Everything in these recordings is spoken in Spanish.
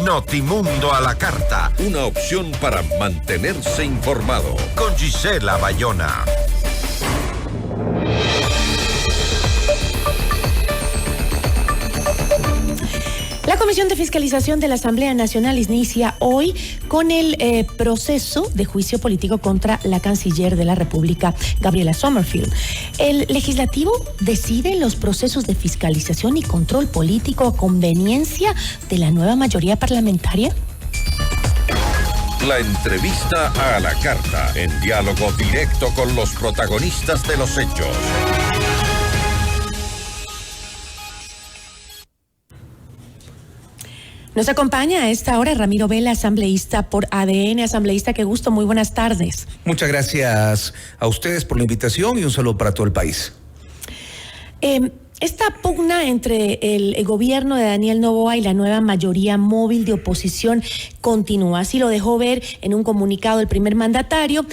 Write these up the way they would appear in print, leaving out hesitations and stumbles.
Notimundo a la carta. Una opción para mantenerse informado. Con Gisela Bayona. La Comisión de Fiscalización de la Asamblea Nacional inicia hoy con el proceso de juicio político contra la canciller de la República, Gabriela Sommerfield. El legislativo decide los procesos de fiscalización y control político a conveniencia de la nueva mayoría parlamentaria. La entrevista a la carta, en diálogo directo con los protagonistas de los hechos. Nos acompaña a esta hora Ramiro Vela, asambleísta por ADN. Asambleísta, qué gusto, muy buenas tardes. Muchas gracias a ustedes por la invitación y un saludo para todo el país. Esta pugna entre el gobierno de Daniel Noboa y la nueva mayoría móvil de oposición continúa. Así lo dejó ver en un comunicado el primer mandatario,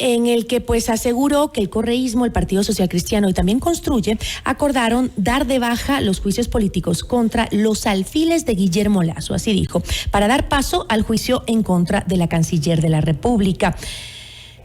en el que pues aseguró que el correísmo, el Partido Social Cristiano y también Construye acordaron dar de baja los juicios políticos contra los alfiles de Guillermo Lasso, así dijo, para dar paso al juicio en contra de la canciller de la República.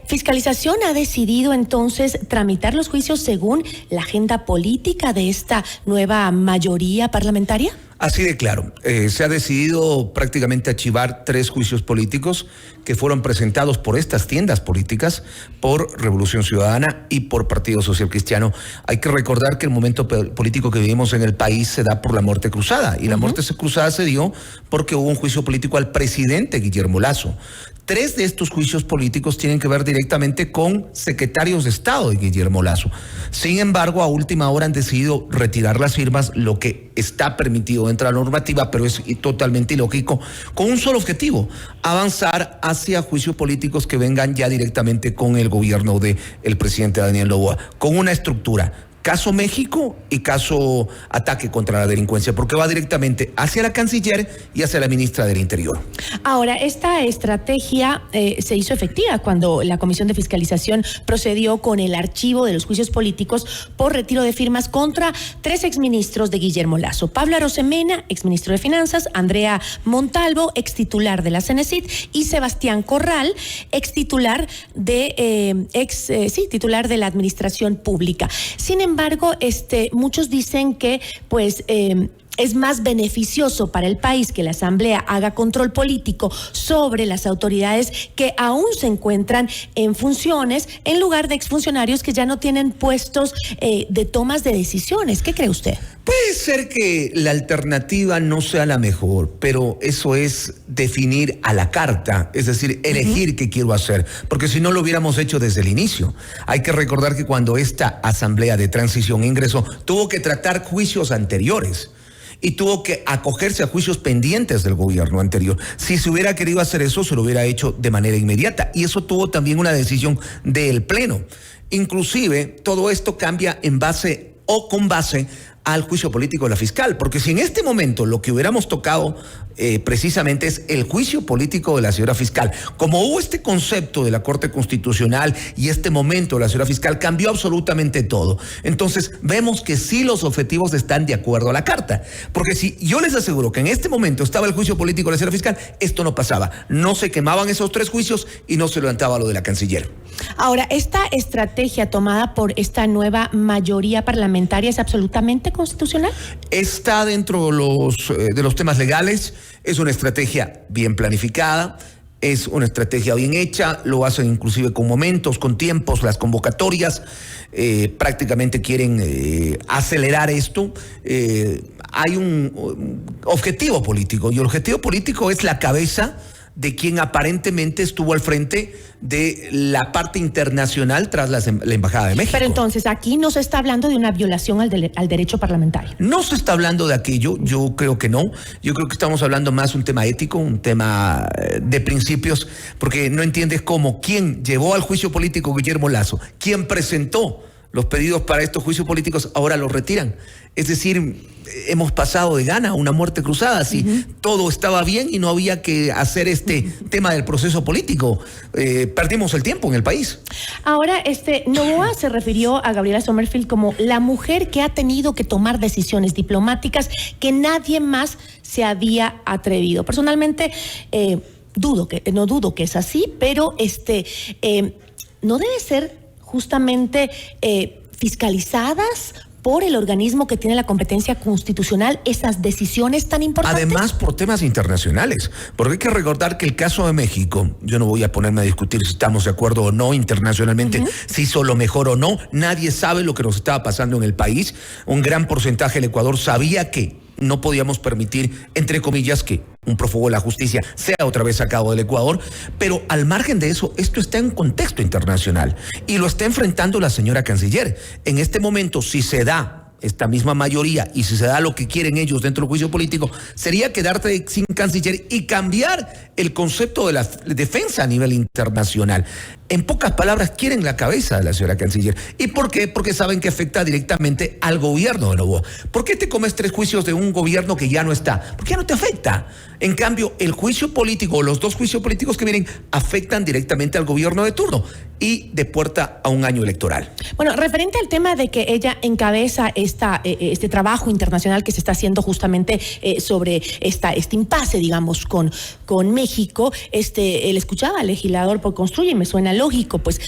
Fiscalización ha decidido entonces tramitar los juicios según la agenda política de esta nueva mayoría parlamentaria. Así de claro, se ha decidido prácticamente archivar 3 juicios políticos que fueron presentados por estas tiendas políticas, por Revolución Ciudadana y por Partido Social Cristiano. Hay que recordar que el momento político que vivimos en el país se da por la muerte cruzada, y la muerte cruzada se dio porque hubo un juicio político al presidente Guillermo Lasso. 3 de estos juicios políticos tienen que ver directamente con secretarios de Estado de Guillermo Lasso. Sin embargo, a última hora han decidido retirar las firmas, lo que está permitido dentro de la normativa, pero es totalmente ilógico, con un solo objetivo: avanzar hacia juicios políticos que vengan ya directamente con el gobierno del presidente Daniel Noboa, con una estructura. Caso México y caso ataque contra la delincuencia, porque va directamente hacia la canciller y hacia la ministra del Interior. Ahora, esta estrategia se hizo efectiva cuando la Comisión de Fiscalización procedió con el archivo de los juicios políticos por retiro de firmas contra 3 exministros de Guillermo Lasso: Pablo Arosemena, exministro de Finanzas; Andrea Montalvo, extitular de la Cenecit; y Sebastián Corral, titular de la Administración Pública. Sin embargo, muchos dicen que es más beneficioso para el país que la Asamblea haga control político sobre las autoridades que aún se encuentran en funciones, en lugar de exfuncionarios que ya no tienen puestos de tomas de decisiones. ¿Qué cree usted? Puede ser que la alternativa no sea la mejor, pero eso es definir a la carta, es decir, elegir qué quiero hacer, porque si no lo hubiéramos hecho desde el inicio. Hay que recordar que cuando esta Asamblea de Transición ingresó, tuvo que tratar juicios anteriores y tuvo que acogerse a juicios pendientes del gobierno anterior. Si se hubiera querido hacer eso, se lo hubiera hecho de manera inmediata, y eso tuvo también una decisión del Pleno. Inclusive, todo esto cambia en base o con base al juicio político de la fiscal, porque si en este momento lo que hubiéramos tocado precisamente es el juicio político de la señora fiscal, como hubo este concepto de la Corte Constitucional y este momento de la señora fiscal, cambió absolutamente todo. Entonces vemos que sí, los objetivos están de acuerdo a la carta, porque si yo les aseguro que en este momento estaba el juicio político de la señora fiscal, esto no pasaba, no se quemaban esos 3 juicios y no se levantaba lo de la canciller. Ahora, esta estrategia tomada por esta nueva mayoría parlamentaria es absolutamente constitucional. Está dentro de los temas legales. Es una estrategia bien planificada, es una estrategia bien hecha, lo hacen inclusive con momentos, con tiempos, las convocatorias, prácticamente quieren acelerar esto. Hay un objetivo político, y el objetivo político es la cabeza de quien aparentemente estuvo al frente de la parte internacional tras la Embajada de México. Pero entonces aquí no se está hablando de una violación al derecho parlamentario. No se está hablando de aquello, yo creo que no. Yo creo que estamos hablando más de un tema ético, un tema de principios, porque no entiendes cómo quién llevó al juicio político Guillermo Lasso, quién presentó los pedidos para estos juicios políticos ahora los retiran. Es decir, hemos pasado de gana a una muerte cruzada. Si todo estaba bien y no había que hacer este tema del proceso político, perdimos el tiempo en el país. Ahora, Novoa se refirió a Gabriela Sommerfield como la mujer que ha tenido que tomar decisiones diplomáticas que nadie más se había atrevido. Personalmente, no dudo que es así, pero no debe ser justamente fiscalizadas por el organismo que tiene la competencia constitucional esas decisiones tan importantes. Además, por temas internacionales, porque hay que recordar que el caso de México, yo no voy a ponerme a discutir si estamos de acuerdo o no internacionalmente, si hizo lo mejor o no, nadie sabe lo que nos estaba pasando en el país. Un gran porcentaje del Ecuador sabía que no podíamos permitir, entre comillas, que un prófugo de la justicia sea otra vez sacado del Ecuador, pero al margen de eso, esto está en un contexto internacional y lo está enfrentando la señora canciller. En este momento, si se da esta misma mayoría y si se da lo que quieren ellos dentro del juicio político, sería quedarte sin canciller y cambiar el concepto de la defensa a nivel internacional. En pocas palabras, quieren la cabeza de la señora canciller. ¿Y por qué? Porque saben que afecta directamente al gobierno de Novoa. ¿Por qué te comes 3 juicios de un gobierno que ya no está? Porque ya no te afecta. En cambio, el juicio político o los 2 juicios políticos que vienen afectan directamente al gobierno de turno y de puerta a un año electoral. Bueno, referente al tema de que ella encabeza este trabajo internacional que se está haciendo justamente sobre este impasse, digamos, con México, él escuchaba al legislador por Construye y me suena lógico, pues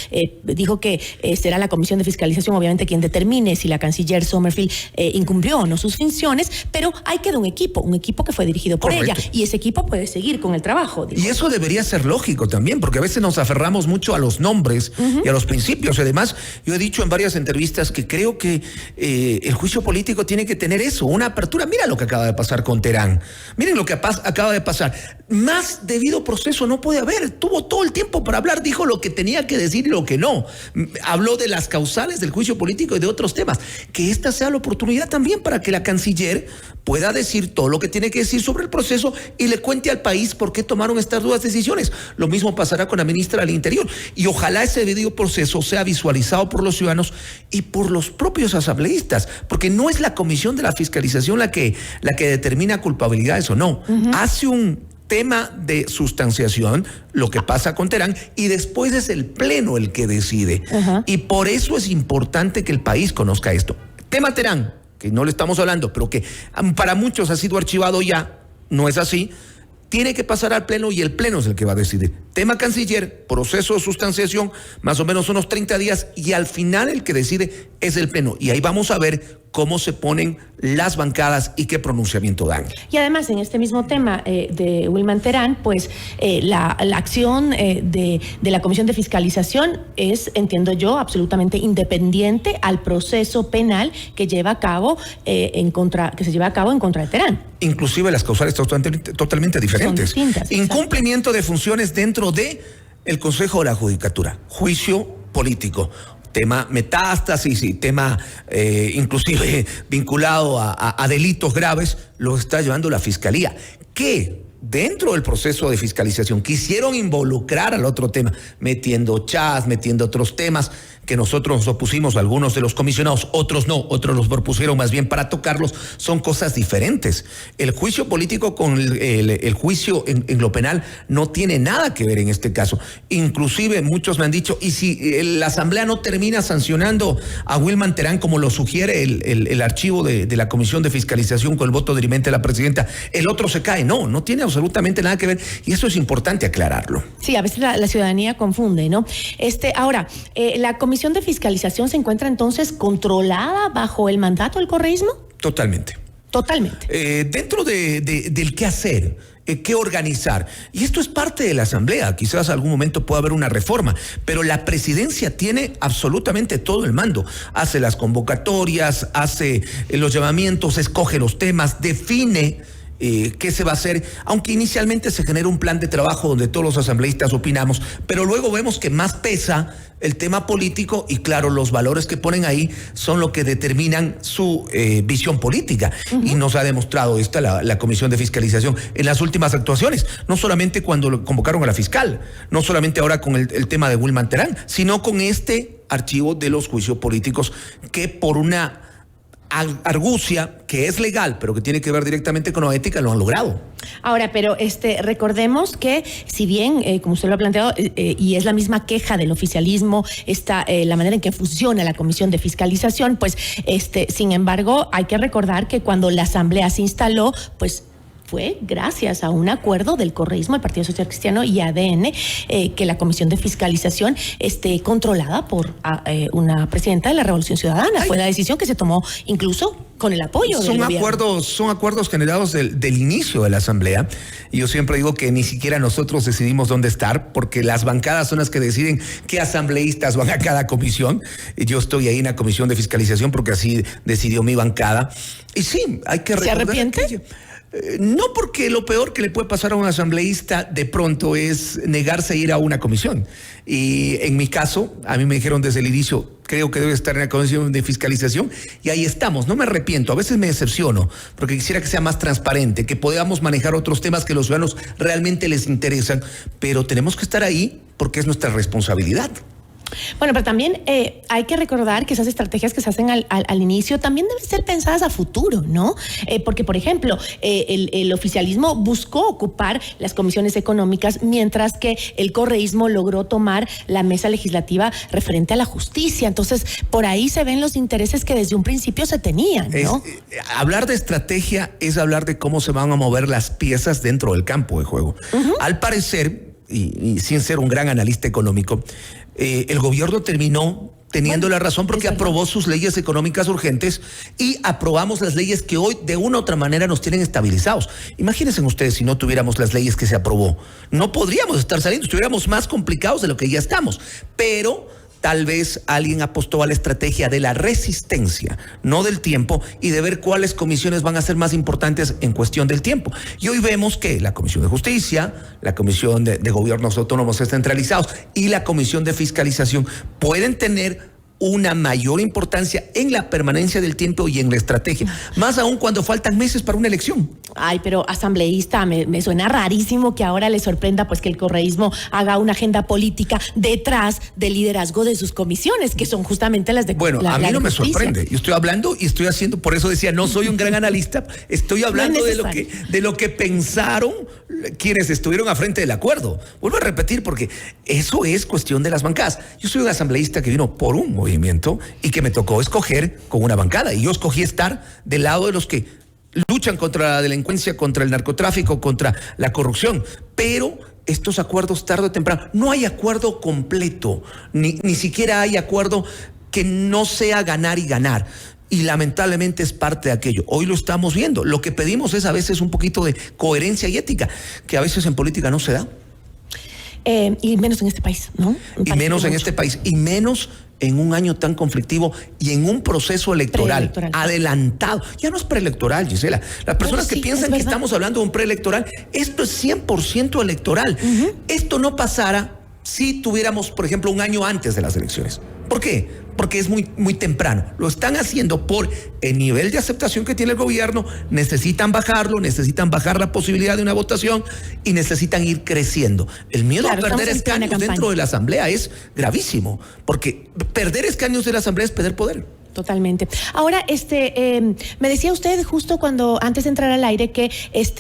dijo que será la Comisión de Fiscalización obviamente quien determine si la canciller Sommerfield incumplió o no sus funciones, pero ahí queda un equipo que fue dirigido por ella y ese equipo puede seguir con el trabajo. Y eso debería ser lógico también, porque a veces nos aferramos mucho a los nombres y a los principios. Además, yo he dicho en varias entrevistas que creo que el juicio político tiene que tener eso, una apertura. Mira lo que acaba de pasar con Terán. Miren lo que acaba de pasar. Más debido proceso no puede haber. Tuvo todo el tiempo para hablar, dijo lo que tenía que decir y lo que no. Habló de las causales del juicio político y de otros temas. Que esta sea la oportunidad también para que la canciller pueda decir todo lo que tiene que decir sobre el proceso y le cuente al país por qué tomaron estas 2 decisiones. Lo mismo pasará con la ministra del Interior. Y ojalá ese debido proceso sea visualizado por los ciudadanos y por los propios asambleístas, porque no es la Comisión de la Fiscalización la que determina culpabilidades o no. Hace un tema de sustanciación, lo que pasa con Terán, y después es el Pleno el que decide. Y por eso es importante que el país conozca esto. Tema Terán, que no le estamos hablando, pero que para muchos ha sido archivado ya, no es así, tiene que pasar al Pleno y el Pleno es el que va a decidir. Tema canciller, proceso de sustanciación, más o menos unos 30 días, y al final el que decide es el Pleno. Y ahí vamos a ver cómo se ponen las bancadas y qué pronunciamiento dan. Y además, en este mismo tema de Wilman Terán, pues la acción de la Comisión de Fiscalización es, entiendo yo, absolutamente independiente al proceso penal que lleva a cabo en contra de Terán. Inclusive las causales totalmente diferentes. Son distintas. Incumplimiento de funciones dentro de el Consejo de la Judicatura, juicio político. Tema metástasis y tema inclusive vinculado a delitos graves, lo está llevando la Fiscalía. Que dentro del proceso de fiscalización quisieron involucrar al otro tema, metiendo chats, metiendo otros temas que nosotros nos opusimos, algunos de los comisionados, otros no, otros los propusieron más bien para tocarlos. Son cosas diferentes. El juicio político con el juicio en lo penal no tiene nada que ver en este caso. Inclusive muchos me han dicho, y si la Asamblea no termina sancionando a Wilman Terán como lo sugiere el archivo de la Comisión de Fiscalización con el voto dirimente de la presidenta, el otro se cae. No tiene absolutamente nada que ver, y eso es importante aclararlo. Sí, a veces la ciudadanía confunde, ¿no? Ahora, la Comisión de Fiscalización se encuentra entonces controlada bajo el mandato del correísmo. Totalmente. Dentro del qué hacer, qué organizar, y esto es parte de la Asamblea, quizás algún momento pueda haber una reforma, pero la presidencia tiene absolutamente todo el mando, hace las convocatorias, hace los llamamientos, escoge los temas, define qué se va a hacer, aunque inicialmente se genera un plan de trabajo donde todos los asambleístas opinamos, pero luego vemos que más pesa el tema político y claro, los valores que ponen ahí son lo que determinan su visión política. Y nos ha demostrado la Comisión de Fiscalización en las últimas actuaciones, no solamente cuando convocaron a la fiscal, no solamente ahora con el tema de Wilman Terán, sino con archivo de los juicios políticos que por una argucia que es legal, pero que tiene que ver directamente con la ética, lo han logrado. Ahora, pero recordemos que si bien, como usted lo ha planteado, y es la misma queja del oficialismo, la manera en que funciona la Comisión de Fiscalización, pues sin embargo, hay que recordar que cuando la Asamblea se instaló, pues fue gracias a un acuerdo del correísmo, el Partido Social Cristiano y ADN, que la Comisión de Fiscalización esté controlada por una presidenta de la Revolución Ciudadana. Fue la decisión que se tomó incluso con el apoyo del gobierno. Son acuerdos generados del inicio de la Asamblea. Y yo siempre digo que ni siquiera nosotros decidimos dónde estar, porque las bancadas son las que deciden qué asambleístas van a cada comisión. Y yo estoy ahí en la Comisión de Fiscalización porque así decidió mi bancada. Y sí, hay que recordar. ¿Se arrepiente? No, porque lo peor que le puede pasar a un asambleísta de pronto es negarse a ir a una comisión. Y en mi caso, a mí me dijeron desde el inicio, creo que debe estar en la Comisión de Fiscalización, y ahí estamos. No me arrepiento, a veces me decepciono, porque quisiera que sea más transparente, que podamos manejar otros temas que a los ciudadanos realmente les interesan, pero tenemos que estar ahí porque es nuestra responsabilidad. Bueno, pero también hay que recordar que esas estrategias que se hacen al inicio también deben ser pensadas a futuro, ¿no? Porque, por ejemplo, el oficialismo buscó ocupar las comisiones económicas, mientras que el correísmo logró tomar la mesa legislativa referente a la justicia. Entonces, por ahí se ven los intereses que desde un principio se tenían, ¿no? Hablar de estrategia es hablar de cómo se van a mover las piezas dentro del campo de juego. Al parecer, y sin ser un gran analista económico, el gobierno terminó teniendo la razón porque aprobó sus leyes económicas urgentes y aprobamos las leyes que hoy de una u otra manera nos tienen estabilizados. Imagínense ustedes si no tuviéramos las leyes que se aprobó. No podríamos estar saliendo, estuviéramos más complicados de lo que ya estamos. Pero tal vez alguien apostó a la estrategia de la resistencia, no del tiempo, y de ver cuáles comisiones van a ser más importantes en cuestión del tiempo. Y hoy vemos que la Comisión de Justicia, la Comisión de Gobiernos Autónomos Descentralizados y la Comisión de Fiscalización pueden tener una mayor importancia en la permanencia del tiempo y en la estrategia, más aún cuando faltan meses para una elección. Ay, pero asambleísta, me suena rarísimo que ahora le sorprenda pues que el correísmo haga una agenda política detrás del liderazgo de sus comisiones, que son justamente las de Bueno, a mí no me sorprende. Yo estoy hablando y estoy haciendo, por eso decía, no soy un gran analista, estoy hablando de lo que pensaron quienes estuvieron a frente del acuerdo. Vuelvo a repetir porque eso es cuestión de las bancadas. Yo soy un asambleísta que vino por un movimiento y que me tocó escoger con una bancada, y yo escogí estar del lado de los que luchan contra la delincuencia, contra el narcotráfico, contra la corrupción. Pero estos acuerdos tarde o temprano, no hay acuerdo completo, ni siquiera hay acuerdo que no sea ganar y ganar. Y lamentablemente es parte de aquello. Hoy lo estamos viendo. Lo que pedimos es a veces un poquito de coherencia y ética, que a veces en política no se da. Y menos en este país, ¿no? Y menos en este país, y menos en un año tan conflictivo y en un proceso electoral adelantado. Ya no es preelectoral, Gisela. Las personas que piensan que estamos hablando de un preelectoral, esto es 100% electoral. Esto no pasara si tuviéramos, por ejemplo, un año antes de las elecciones. ¿Por qué? Porque es muy, muy temprano. Lo están haciendo por el nivel de aceptación que tiene el gobierno. Necesitan bajarlo, necesitan bajar la posibilidad de una votación y necesitan ir creciendo. El miedo a perder escaños dentro de la Asamblea es gravísimo, porque perder escaños de la Asamblea es perder poder. Totalmente. Ahora, me decía usted justo antes de entrar al aire que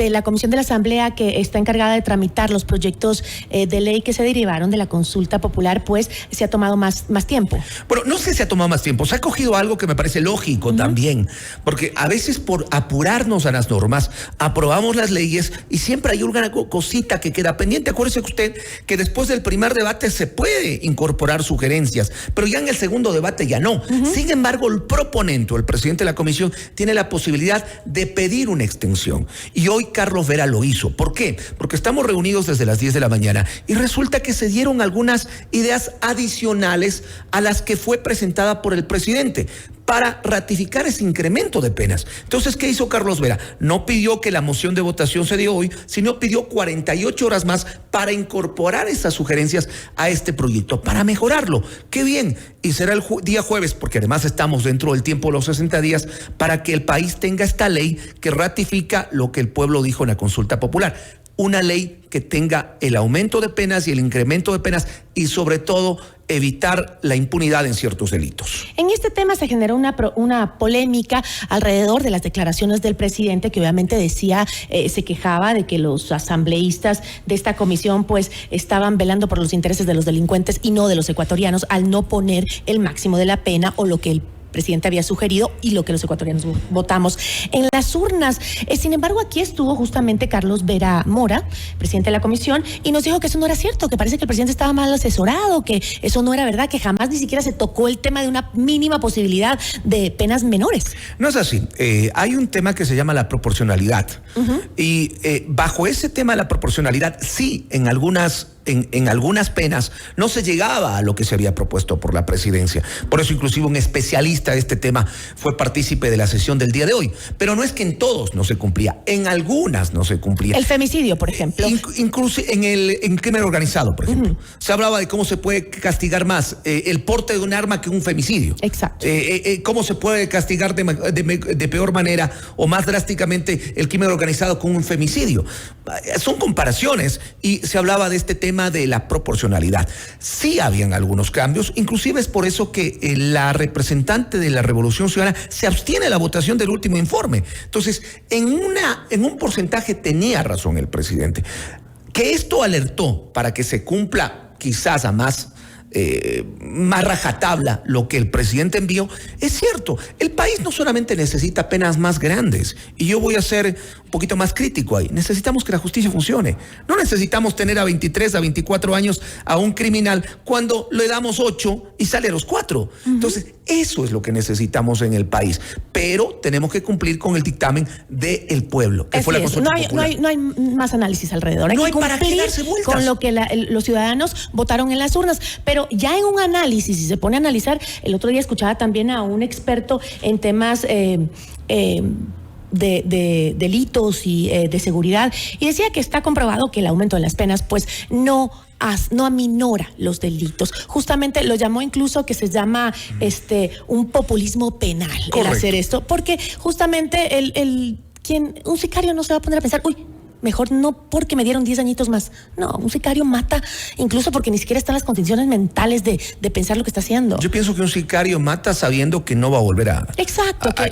la Comisión de la Asamblea, que está encargada de tramitar los proyectos de ley que se derivaron de la consulta popular, pues se ha tomado más tiempo. Bueno, no sé si se ha tomado más tiempo, se ha cogido algo que me parece lógico también, porque a veces por apurarnos a las normas, aprobamos las leyes y siempre hay una cosita que queda pendiente. Acuérdese usted que después del primer debate se puede incorporar sugerencias, pero ya en el segundo debate ya no. Sin embargo, el proponente, el presidente de la comisión, tiene la posibilidad de pedir una extensión. Y hoy Carlos Vera lo hizo. ¿Por qué? Porque estamos reunidos desde las 10 de la mañana y resulta que se dieron algunas ideas adicionales a las que fue presentada por el presidente para ratificar ese incremento de penas. Entonces, ¿qué hizo Carlos Vera? No pidió que la moción de votación se dio hoy, sino pidió 48 horas más para incorporar esas sugerencias a este proyecto, para mejorarlo. ¡Qué bien! Y será el día jueves, porque además estamos dentro del tiempo de los 60 días, para que el país tenga esta ley que ratifica lo que el pueblo dijo en la consulta popular. una ley que tenga el aumento de penas y el incremento de penas y sobre todo evitar la impunidad en ciertos delitos. En este tema se generó una polémica alrededor de las declaraciones del presidente, que obviamente decía, se quejaba de que los asambleístas de esta comisión pues estaban velando por los intereses de los delincuentes y no de los ecuatorianos al no poner el máximo de la pena o lo que el presidente había sugerido y lo que los ecuatorianos votamos en las urnas. Sin embargo, aquí estuvo justamente Carlos Vera Mora, presidente de la comisión, y nos dijo que eso no era cierto, que parece que el presidente estaba mal asesorado, que eso no era verdad, que jamás ni siquiera se tocó el tema de una mínima posibilidad de penas menores. No es así. Hay un tema que se llama la proporcionalidad. Y bajo ese tema de la proporcionalidad, sí, en algunas penas no se llegaba a lo que se había propuesto por la presidencia. Por eso inclusive un especialista de este tema fue partícipe de la sesión del día de hoy. Pero no es que en todos no se cumplía, en algunas no se cumplía. El femicidio, por ejemplo. Incluso en crimen organizado, por ejemplo. Se hablaba de cómo se puede castigar más el porte de un arma que un femicidio. Exacto. Cómo se puede castigar de peor manera o más drásticamente el crimen organizado con un femicidio. Son comparaciones y se hablaba de este tema de la proporcionalidad. Sí habían algunos cambios, inclusive es por eso que la representante de la Revolución Ciudadana se abstiene de la votación del último informe. Entonces, en un porcentaje tenía razón el presidente. Que esto alertó para que se cumpla quizás a más rajatabla lo que el presidente envió, es cierto. El país no solamente necesita penas más grandes, y yo voy a ser un poquito más crítico ahí, necesitamos que la justicia funcione. No necesitamos tener a 23, a 24 años a un criminal cuando le damos 8 y sale a los 4. Entonces, eso es lo que necesitamos en el país, pero tenemos que cumplir con el dictamen del pueblo, que fue la consulta popular. No hay más análisis alrededor. No hay que para qué darse vueltas con lo que los ciudadanos votaron en las urnas, pero ya en un análisis, si se pone a analizar, el otro día escuchaba también a un experto en temas de delitos y de seguridad, y decía que está comprobado que el aumento de las penas pues no aminora los delitos. Justamente lo llamó incluso que se llama un populismo penal. Correcto. El hacer esto, porque justamente un sicario no se va a poner a pensar, uy, mejor no porque me dieron 10 añitos más. No, un sicario mata incluso porque ni siquiera están las condiciones mentales de pensar lo que está haciendo. Yo pienso que un sicario mata sabiendo que no va a volver a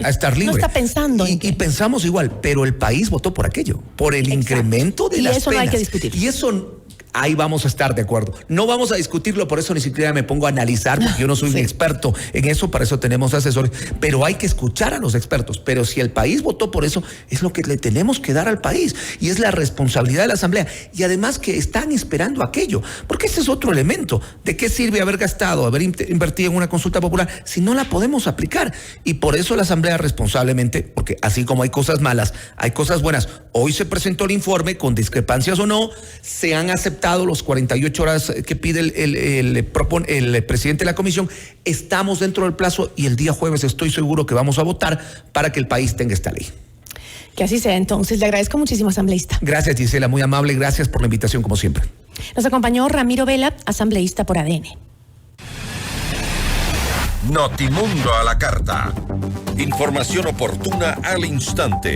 estar libre. No está pensando. Y pensamos igual, pero el país votó por aquello, por el incremento de las penas. Y eso no hay que discutir. Y eso... Ahí vamos a estar de acuerdo. No vamos a discutirlo, por eso ni siquiera me pongo a analizar, porque yo no soy un experto en eso, para eso tenemos asesores, pero hay que escuchar a los expertos. Pero si el país votó por eso, es lo que le tenemos que dar al país, y es la responsabilidad de la Asamblea, y además que están esperando aquello, porque ese es otro elemento. ¿De qué sirve haber gastado, haber invertido en una consulta popular si no la podemos aplicar? Y por eso la Asamblea responsablemente, porque así como hay cosas malas, hay cosas buenas. Hoy se presentó el informe, con discrepancias o no, se han aceptado los 48 horas que pide el presidente de la comisión. Estamos dentro del plazo y el día jueves estoy seguro que vamos a votar para que el país tenga esta ley. Que así sea, entonces. Le agradezco muchísimo, asambleísta. Gracias, Gisela, muy amable. Gracias por la invitación, como siempre. Nos acompañó Ramiro Vela, asambleísta por ADN. Notimundo a la carta. Información oportuna al instante.